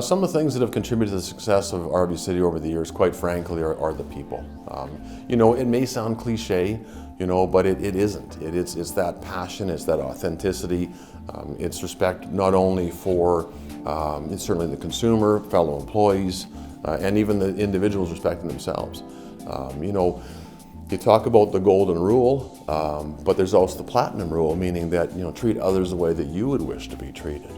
Some of the things that have contributed to the success of RV City over the years, quite frankly, are the people. It may sound cliche, but it isn't. It's that passion, it's that authenticity, it's respect not only for it's certainly the consumer, fellow employees, and even the individuals respecting themselves. You talk about the golden rule, but there's also the platinum rule, meaning that treat others the way that you would wish to be treated.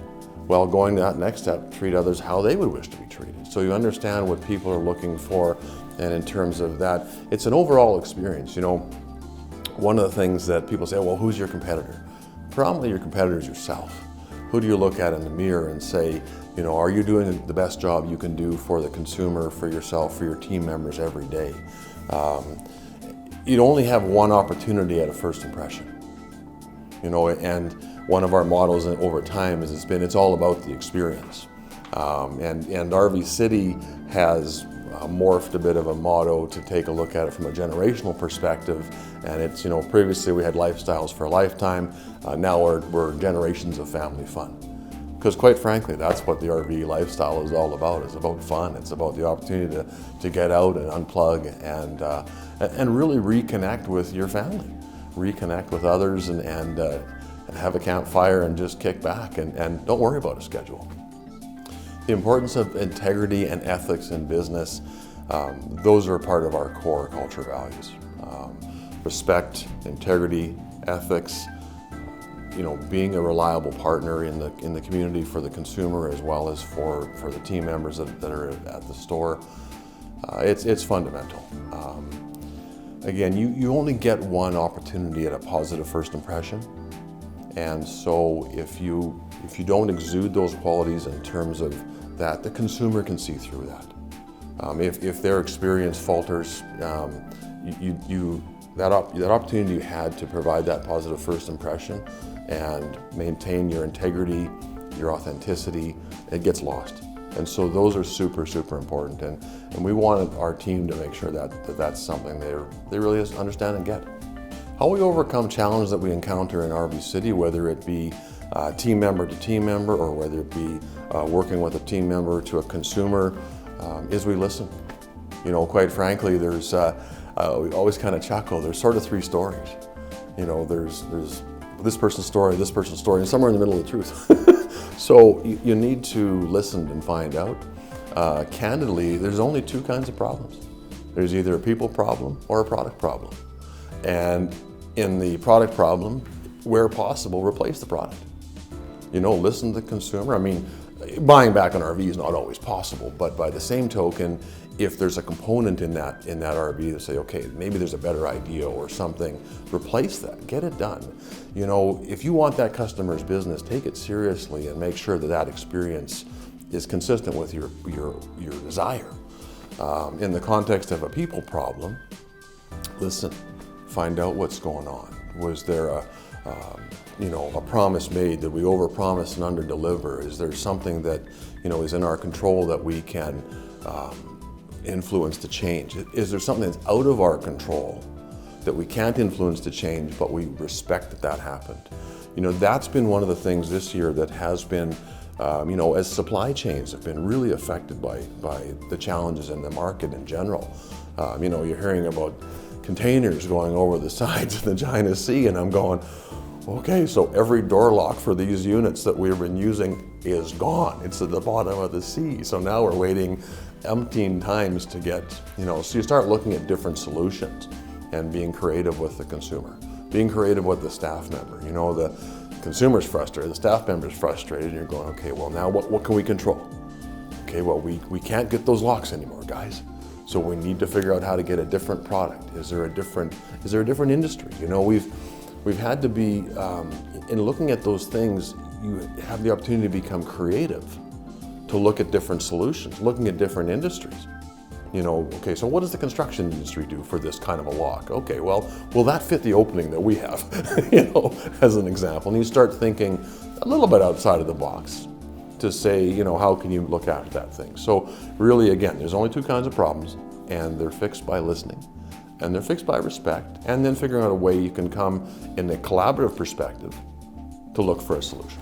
Well, going to that next step, treat others how they would wish to be treated. So you understand what people are looking for, and in terms of that, it's an overall experience. One of the things that people say, well, who's your competitor? Probably your competitor is yourself. Who do you look at in the mirror and say, are you doing the best job you can do for the consumer, for yourself, for your team members every day? You only have one opportunity at a first impression, and one of our models over time is it's all about the experience. And RV City has morphed a bit of a motto to take a look at it from a generational perspective. And it's, previously we had lifestyles for a lifetime. Now we're generations of family fun. Because quite frankly, that's what the RV lifestyle is all about. It's about fun. It's about the opportunity to get out and unplug and really reconnect with your family, reconnect with others, and have a campfire and just kick back and don't worry about a schedule. The importance of integrity and ethics in business, those are part of our core culture values. Respect, integrity, ethics, being a reliable partner in the community for the consumer as well as for the team members that are at the store. It's fundamental. Again, you only get one opportunity at a positive first impression. And so if you don't exude those qualities in terms of that, the consumer can see through that. If their experience falters, that opportunity you had to provide that positive first impression and maintain your integrity, your authenticity, it gets lost. And so those are super, super important. And we wanted our team to make sure that that's something they really understand and get. How we overcome challenges that we encounter in RV City, whether it be team member to team member or whether it be working with a team member to a consumer, is we listen. Quite frankly, there's we always kind of chuckle. There's sort of three stories. There's this person's story, and somewhere in the middle of the truth. So you need to listen and find out. Candidly, there's only two kinds of problems. There's either a people problem or a product problem. And in the product problem, where possible, replace the product. Listen to the consumer. I mean, buying back an RV is not always possible, but by the same token, if there's a component in that RV to say, okay, maybe there's a better idea or something, replace that, get it done. If you want that customer's business, take it seriously and make sure that experience is consistent with your desire. In the context of a people problem, listen, find out what's going on. Was there a promise made? Did we overpromise and underdeliver? Is there something that is in our control that we can influence to change? Is there something that's out of our control that we can't influence to change, but we respect that happened? That's been one of the things this year that has been, as supply chains have been really affected by the challenges in the market in general. You're hearing about containers going over the sides of the China Sea, and I'm going, okay, so every door lock for these units that we've been using is gone. It's at the bottom of the sea. So now we're waiting umpteen times to get, so you start looking at different solutions and being creative with the consumer, being creative with the staff member. The consumer's frustrated, the staff member's frustrated, and you're going, okay, well now what can we control? Okay, well we can't get those locks anymore, guys. So we need to figure out how to get a different product. Is there a different industry? We've had to be, in looking at those things, you have the opportunity to become creative, to look at different solutions, looking at different industries. Okay, so what does the construction industry do for this kind of a lock? Okay, well, will that fit the opening that we have, as an example? And you start thinking a little bit outside of the box to say, how can you look after that thing? So really, again, there's only two kinds of problems, and they're fixed by listening, and they're fixed by respect, and then figuring out a way you can come in a collaborative perspective to look for a solution.